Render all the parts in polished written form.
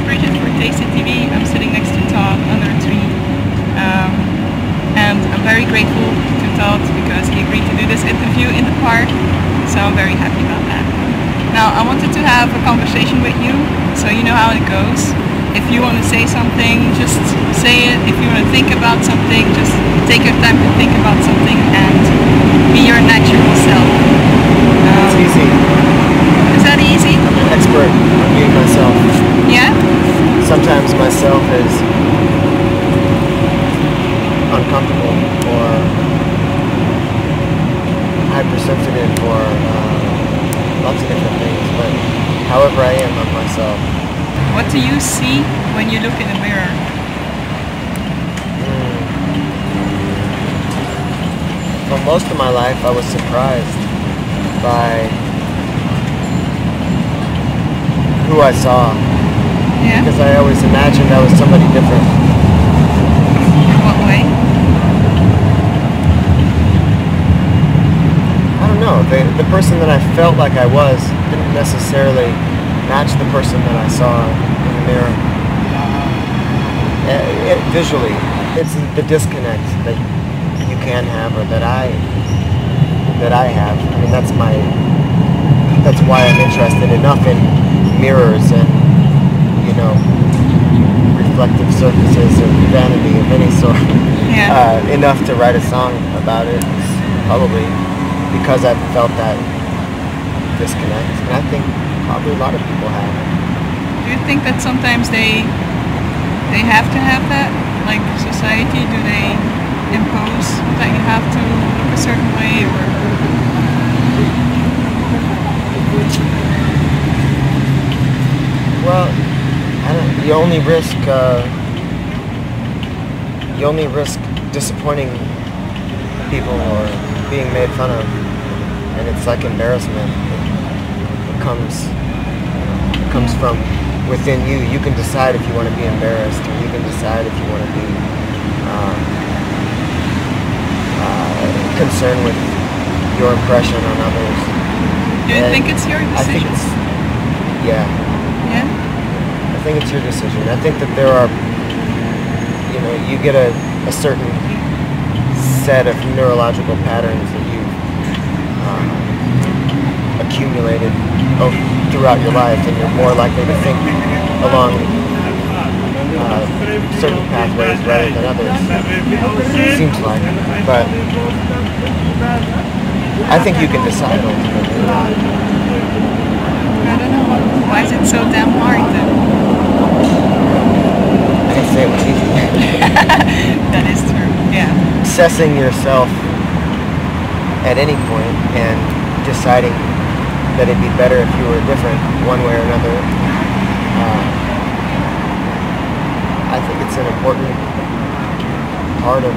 Bridget for Tasty TV. I'm sitting next to Todd under a tree. And I'm very grateful to Todd because he agreed to do this interview in the park. So I'm very happy about that. Now I wanted to have a conversation with you, so you know how it goes. If you want to say something, just say it. If you want to think about something, just take your time to think about something and be your natural self. It's easy. Is that easy? I'm an expert on being myself. Yeah? Sometimes myself is uncomfortable or hypersensitive or lots of different things, but however I am, I'm myself. What do you see when you look in the mirror? For most of my life, I was surprised by who I saw. Yeah? Because I always imagined I was somebody different. In what way? I don't know. The person that I felt like I was didn't necessarily match the person that I saw in the mirror. Visually, it's the disconnect that you can have, or that I have. I mean, that's why I'm interested enough in mirrors and, you know, reflective surfaces or vanity of any sort. Yeah. Enough to write a song about it, probably because I've felt that disconnect, and I think probably a lot of people have. Do you think that sometimes they have to have that? Like society, do they impose that you have to look a certain way, or? Well, I don't. You only risk disappointing people or being made fun of, and it's like embarrassment. It comes from within you. You can decide if you want to be embarrassed, or you can decide if you want to be concerned with your impression on others. Do you think it's your decision? I think it's, yeah. Yeah? I think it's your decision. I think that there are, you know, you get a certain set of neurological patterns that you've accumulated throughout your life, and you're more likely to think along certain pathways rather than others. Seems like, but I think you can decide ultimately. I don't know. Why is it so damn hard then? I didn't say it was easy. That is true, yeah. Assessing yourself at any point and deciding that it'd be better if you were different one way or another. I think it's an important part of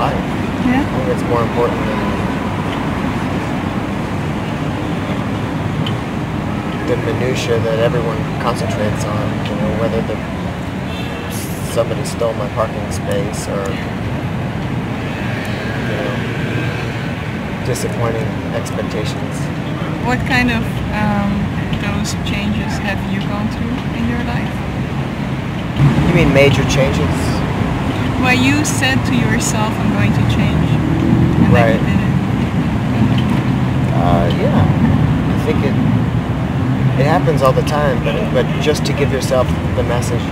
life. Yeah. I think it's more important than the minutia that everyone concentrates on. You know, whether somebody stole my parking space, or, you know, disappointing expectations. What kind of those changes have you gone through in your life? You mean major changes? Well, you said to yourself, I'm going to change. And Right. then you did it. Yeah. I think it happens all the time, but just to give yourself the message,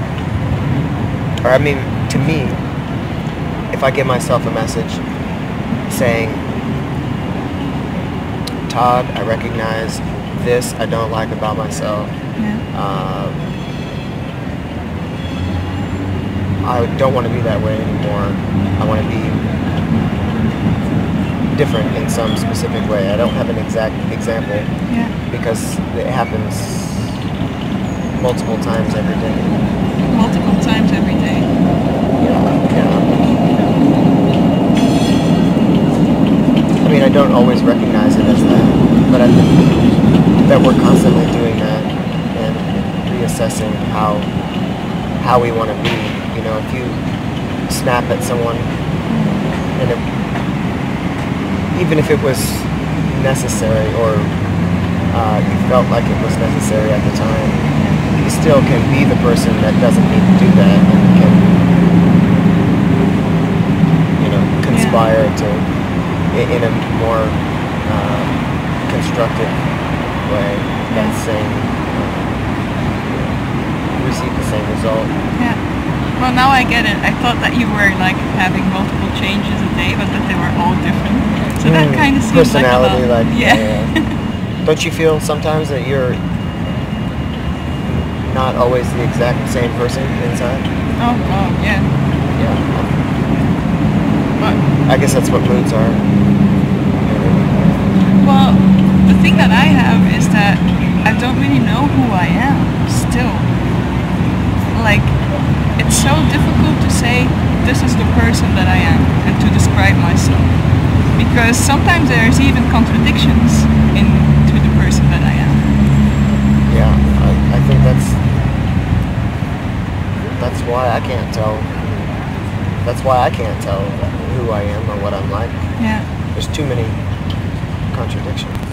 or I mean, to me, if I give myself a message saying, Todd, I recognize this I don't like about myself. Yeah. I don't want to be that way anymore. I want to be different in some specific way. I don't have an exact example, Yeah. because it happens multiple times every day. Multiple times every day. Yeah. I mean, I don't always recognize it as that, but I think that we're constantly doing that and reassessing how we want to be. You know, if you snap at someone, and even if it was necessary, or you felt like it was necessary at the time, you still can be the person that doesn't need to do that and can, conspire to, in a more constructive way, that same, receive the same result. Yeah. Well, now I get it. I thought that you were like having multiple changes a day, but that they were all different. So that kind of seems personality, like a lot. Yeah. Don't you feel sometimes that you're not always the exact same person inside? Oh, yeah. Yeah. But, I guess that's what moods are. well, the thing that I have is that I don't really know who I am still. Like, it's so difficult to say this is the person that I am and to describe myself. Because sometimes there's even contradictions into the person that I am. Yeah, I think that's why I can't tell. That's why I can't tell who I am or what I'm like. Yeah. There's too many contradictions.